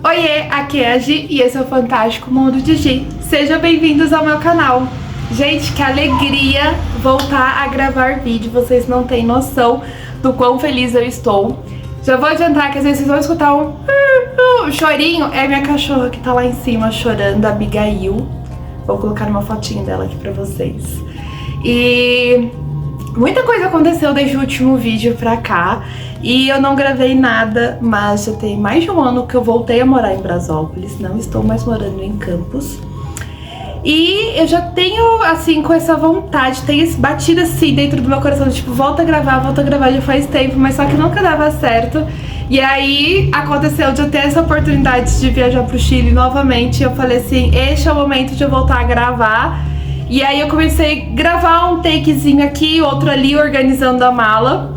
Oiê, aqui é a Gi e esse é o Fantástico Mundo de Gi. Sejam bem-vindos ao meu canal. Gente, que alegria voltar a gravar vídeo, vocês não têm noção do quão feliz eu estou. Já vou adiantar que às vezes vocês vão escutar um chorinho, é minha cachorra que tá lá em cima chorando, a Abigail. Vou colocar uma fotinho dela aqui pra vocês. E muita coisa aconteceu desde o último vídeo pra cá e eu não gravei nada, mas já tem mais de um ano que eu voltei a morar em Brasópolis, não estou mais morando em Campos. E eu já tenho, assim, com essa vontade, tem esse batido assim dentro do meu coração, tipo, volta a gravar já faz tempo, mas só que nunca dava certo. E aí aconteceu de eu ter essa oportunidade de viajar pro Chile novamente, e eu falei assim, este é o momento de eu voltar a gravar. E aí eu comecei a gravar um takezinho aqui, outro ali, organizando a mala.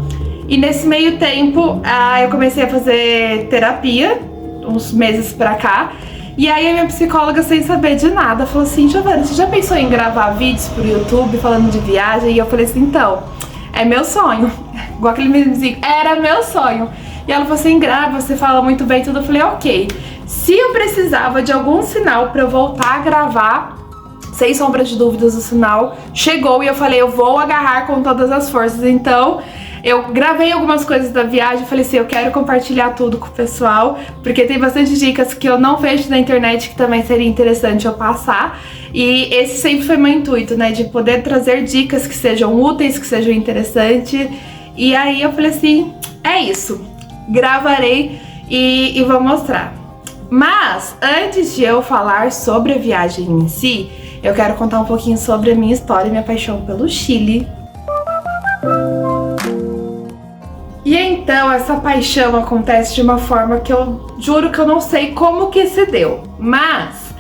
E nesse meio tempo, eu comecei a fazer terapia, uns meses pra cá. E aí a minha psicóloga, sem saber de nada, falou assim, Giovana, você já pensou em gravar vídeos pro YouTube falando de viagem? E eu falei assim, então, é meu sonho. Igual aquele memezinho, era meu sonho. E ela falou assim, grava, você fala muito bem tudo. Eu falei, ok. Se eu precisava de algum sinal pra eu voltar a gravar, sem sombra de dúvidas, o sinal chegou e eu falei, eu vou agarrar com todas as forças. Então, eu gravei algumas coisas da viagem, falei assim, eu quero compartilhar tudo com o pessoal, porque tem bastante dicas que eu não vejo na internet que também seria interessante eu passar. E esse sempre foi meu intuito, né, de poder trazer dicas que sejam úteis, que sejam interessantes. E aí eu falei assim, é isso, gravarei e vou mostrar. Mas, antes de eu falar sobre a viagem em si, eu quero contar um pouquinho sobre a minha história e minha paixão pelo Chile. E então, essa paixão acontece de uma forma que eu juro que eu não sei como que se deu. Mas,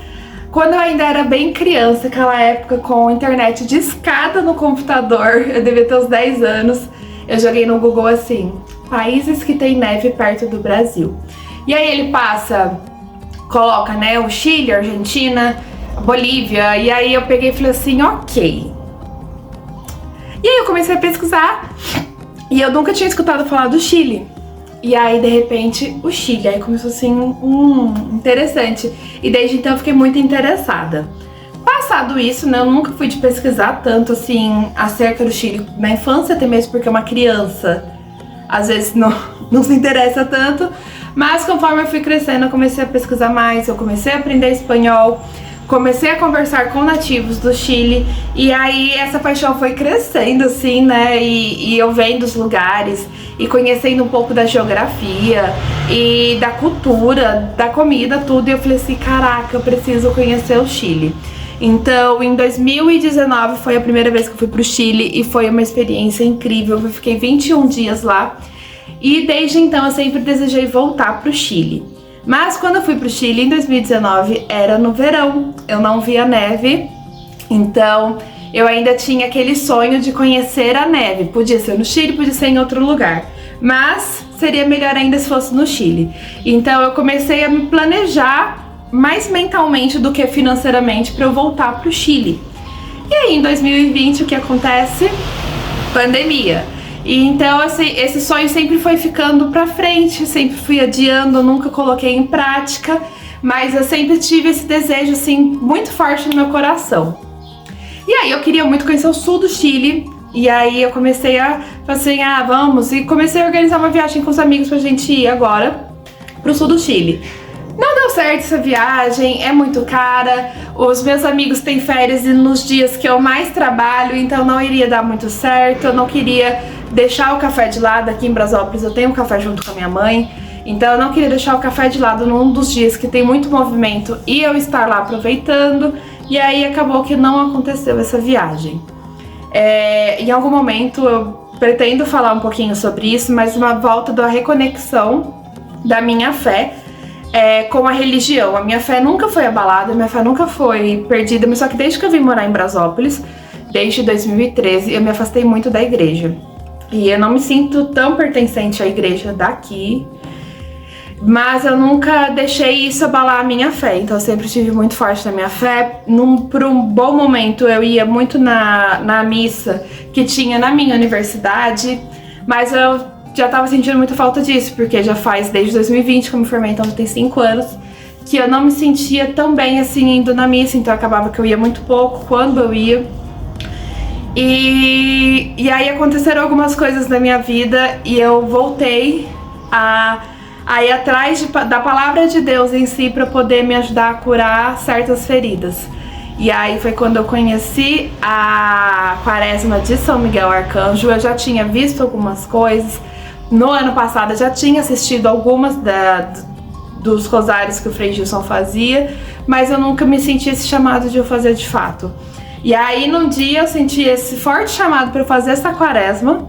quando eu ainda era bem criança, aquela época com internet discada no computador, eu devia ter uns 10 anos, eu joguei no Google assim, países que tem neve perto do Brasil. E aí ele coloca, né, o Chile, a Argentina, a Bolívia, e aí eu peguei e falei assim, ok. E aí eu comecei a pesquisar, e eu nunca tinha escutado falar do Chile. E aí, de repente, o Chile, aí começou assim, interessante. E desde então eu fiquei muito interessada. Passado isso, né, eu nunca fui de pesquisar tanto assim, acerca do Chile na infância, até mesmo porque uma criança, às vezes, não se interessa tanto. Mas conforme eu fui crescendo, eu comecei a pesquisar mais, eu comecei a aprender espanhol, comecei a conversar com nativos do Chile, e aí essa paixão foi crescendo assim, né, e eu vendo os lugares, e conhecendo um pouco da geografia, e da cultura, da comida, tudo, e eu falei assim, caraca, eu preciso conhecer o Chile. Então, em 2019 foi a primeira vez que eu fui pro Chile, e foi uma experiência incrível, eu fiquei 21 dias lá, e desde então eu sempre desejei voltar pro Chile. Mas quando eu fui pro Chile em 2019 era no verão, eu não via neve, então eu ainda tinha aquele sonho de conhecer a neve. Podia ser no Chile, podia ser em outro lugar, mas seria melhor ainda se fosse no Chile. Então eu comecei a me planejar mais mentalmente do que financeiramente para eu voltar pro Chile. E aí em 2020 o que acontece? Pandemia. E então esse sonho sempre foi ficando pra frente, sempre fui adiando, nunca coloquei em prática, mas eu sempre tive esse desejo assim muito forte no meu coração. E aí eu queria muito conhecer o sul do Chile, e aí eu comecei a falar assim, vamos, e comecei a organizar uma viagem com os amigos pra gente ir agora pro sul do Chile. Não deu certo essa viagem, é muito cara, os meus amigos têm férias nos dias que eu mais trabalho, então não iria dar muito certo, eu não queria deixar o café de lado. Aqui em Brasópolis eu tenho um café junto com a minha mãe, então eu não queria deixar o café de lado num dos dias que tem muito movimento e eu estar lá aproveitando, e aí acabou que não aconteceu essa viagem. Em algum momento eu pretendo falar um pouquinho sobre isso, mas uma volta da reconexão da minha fé com a religião. A minha fé nunca foi abalada, a minha fé nunca foi perdida, mas só que desde que eu vim morar em Brasópolis, desde 2013, eu me afastei muito da igreja. E eu não me sinto tão pertencente à igreja daqui, mas eu nunca deixei isso abalar a minha fé, então eu sempre estive muito forte na minha fé. Por um bom momento eu ia muito na missa que tinha na minha universidade, mas eu já tava sentindo muita falta disso, porque já faz desde 2020 que eu me formei, então já tem 5 anos, que eu não me sentia tão bem assim indo na missa, então acabava que eu ia muito pouco quando eu ia. E aí aconteceram algumas coisas na minha vida e eu voltei a ir atrás da palavra de Deus em si para poder me ajudar a curar certas feridas. E aí foi quando eu conheci a Quaresma de São Miguel Arcanjo. Eu já tinha visto algumas coisas. No ano passado eu já tinha assistido algumas dos rosários que o Frei Gilson fazia, mas eu nunca me senti esse chamado de eu fazer de fato. E aí num dia eu senti esse forte chamado para fazer essa Quaresma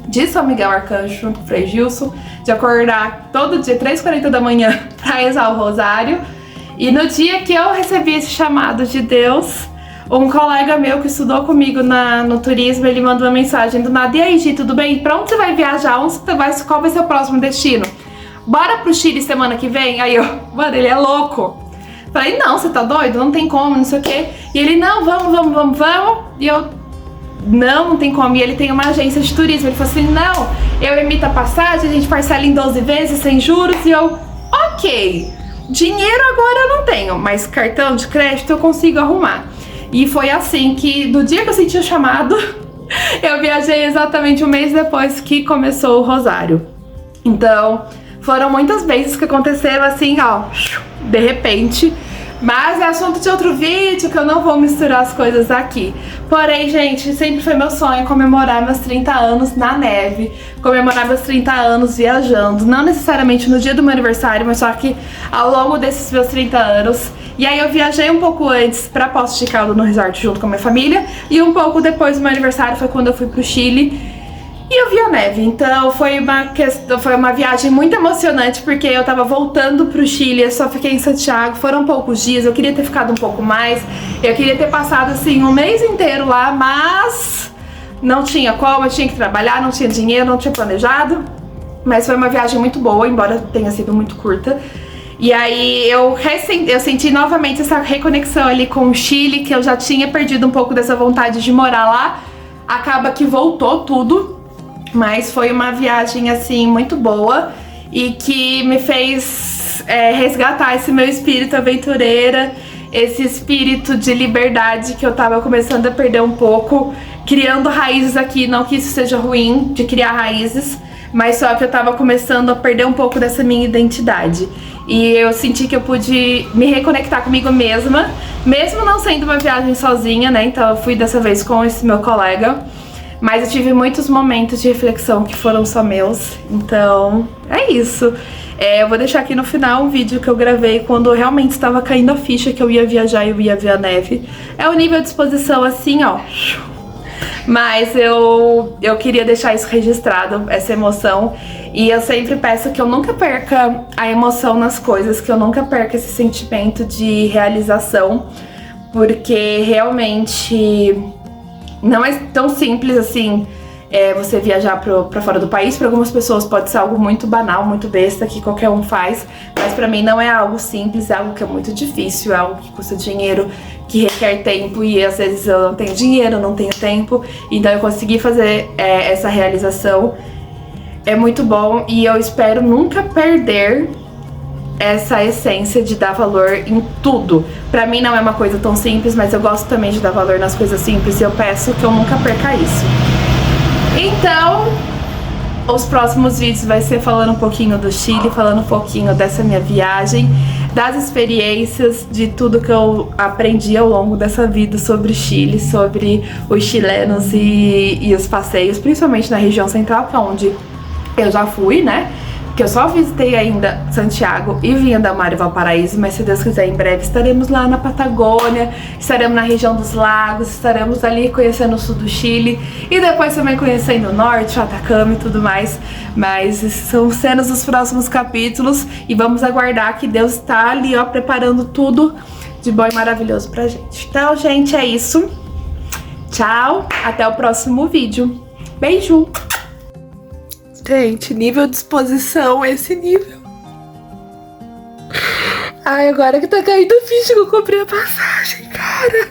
de São Miguel Arcanjo junto com o Frei Gilson, de acordar todo dia 3h40 da manhã para rezar o rosário. E no dia que eu recebi esse chamado de Deus, um colega meu que estudou comigo no turismo, ele mandou uma mensagem do nada: e aí, Gi, tudo bem? Pra onde você vai viajar? Qual vai ser o próximo destino? Bora pro Chile semana que vem? Aí eu, mano, ele é louco. Falei, não, você tá doido? Não tem como, não sei o quê. E ele, não, vamos. E eu, não tem como. E ele tem uma agência de turismo. Ele falou assim, não, eu emito a passagem, a gente parcela em 12 vezes, sem juros. E eu, ok. Dinheiro agora eu não tenho, mas cartão de crédito eu consigo arrumar. E foi assim que, do dia que eu senti o chamado, eu viajei exatamente um mês depois que começou o rosário. Então, foram muitas vezes que aconteceram assim, ó, de repente. Mas é assunto de outro vídeo, que eu não vou misturar as coisas aqui. Porém, gente, sempre foi meu sonho comemorar meus 30 anos na neve. Comemorar meus 30 anos viajando. Não necessariamente no dia do meu aniversário, mas só que ao longo desses meus 30 anos. E aí eu viajei um pouco antes pra Poços de Caldas no resort junto com a minha família. E um pouco depois do meu aniversário foi quando eu fui pro Chile. E eu vi a neve, então foi uma viagem muito emocionante, porque eu tava voltando pro Chile, eu só fiquei em Santiago, foram poucos dias, eu queria ter ficado um pouco mais, eu queria ter passado assim um mês inteiro lá, mas não tinha como, eu tinha que trabalhar, não tinha dinheiro, não tinha planejado, mas foi uma viagem muito boa, embora tenha sido muito curta. E aí eu senti novamente essa reconexão ali com o Chile, que eu já tinha perdido um pouco dessa vontade de morar lá, acaba que voltou tudo. Mas foi uma viagem, assim, muito boa e que me fez resgatar esse meu espírito aventureira, esse espírito de liberdade que eu tava começando a perder um pouco, criando raízes aqui. Não que isso seja ruim, de criar raízes, mas só que eu tava começando a perder um pouco dessa minha identidade. E eu senti que eu pude me reconectar comigo mesma, mesmo não sendo uma viagem sozinha, né? Então eu fui dessa vez com esse meu colega. Mas eu tive muitos momentos de reflexão que foram só meus, então é isso. Eu vou deixar aqui no final um vídeo que eu gravei quando eu realmente estava caindo a ficha que eu ia viajar e eu ia ver a neve. É o nível de exposição assim, ó. Mas eu queria deixar isso registrado, essa emoção. E eu sempre peço que eu nunca perca a emoção nas coisas, que eu nunca perca esse sentimento de realização, porque realmente não é tão simples assim você viajar pra fora do país. Para algumas pessoas pode ser algo muito banal, muito besta, que qualquer um faz. Mas pra mim não é algo simples, é algo que é muito difícil, é algo que custa dinheiro, que requer tempo. E às vezes eu não tenho dinheiro, eu não tenho tempo. Então eu consegui fazer essa realização. É muito bom e eu espero nunca perder essa essência de dar valor em tudo. Pra mim não é uma coisa tão simples, mas eu gosto também de dar valor nas coisas simples e eu peço que eu nunca perca isso. Então, os próximos vídeos vai ser falando um pouquinho do Chile, falando um pouquinho dessa minha viagem, das experiências, de tudo que eu aprendi ao longo dessa vida sobre o Chile, sobre os chilenos e os passeios, principalmente na região central, que é onde eu já fui, né? Que eu só visitei ainda Santiago e Vinha del Mar e Valparaíso, mas se Deus quiser, em breve estaremos lá na Patagônia, estaremos na região dos lagos, estaremos ali conhecendo o sul do Chile e depois também conhecendo o norte, o Atacama e tudo mais. Mas são cenas dos próximos capítulos e vamos aguardar que Deus está ali, ó, preparando tudo de bom e maravilhoso pra gente. Então, gente, é isso. Tchau, até o próximo vídeo. Beijo! Gente, nível de exposição, esse nível. Ai, agora que tá caindo a ficha que eu comprei a passagem, cara.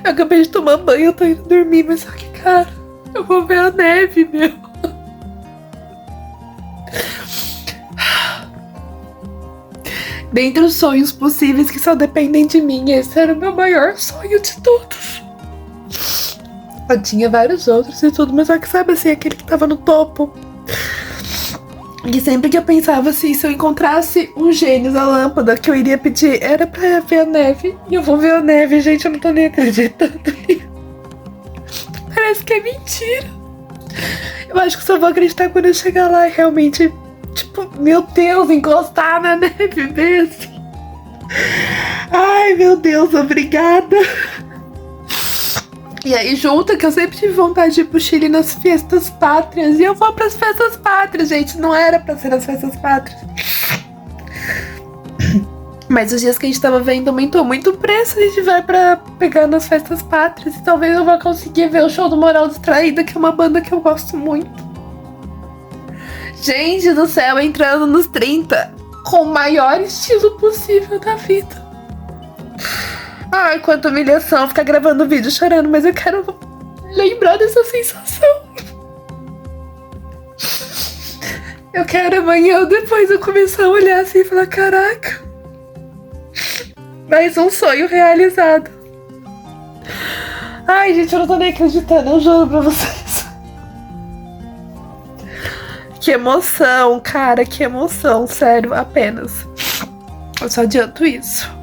Eu acabei de tomar banho, eu tô indo dormir, mas só que, cara, eu vou ver a neve, meu. Dentre os sonhos possíveis que só dependem de mim, esse era o meu maior sonho de todos. Eu tinha vários outros e tudo, mas só que sabe assim, aquele que tava no topo. E sempre que eu pensava assim, se eu encontrasse um gênio da lâmpada, que eu iria pedir era pra ver a neve. E eu vou ver a neve, gente, eu não tô nem acreditando. Parece que é mentira. Eu acho que só vou acreditar quando eu chegar lá e realmente, tipo, meu Deus, encostar na neve mesmo. Ai, meu Deus, obrigada. E aí junta que eu sempre tive vontade de ir pro Chile nas festas pátrias. E eu vou pras festas pátrias, gente. Não era pra ser nas festas pátrias. Mas os dias que a gente tava vendo aumentou muito o preço. A gente vai pra pegar nas festas pátrias. E talvez eu vá conseguir ver o show do Moral Distraída, que é uma banda que eu gosto muito. Gente do céu, entrando nos 30 com o maior estilo possível da vida. Ai, quanta humilhação ficar gravando vídeo chorando, mas eu quero lembrar dessa sensação. Eu quero amanhã ou depois eu começar a olhar assim e falar, caraca, mais um sonho realizado. Ai, gente, eu não tô nem acreditando, eu juro pra vocês. Que emoção, cara, que emoção, sério, apenas. Eu só adianto isso.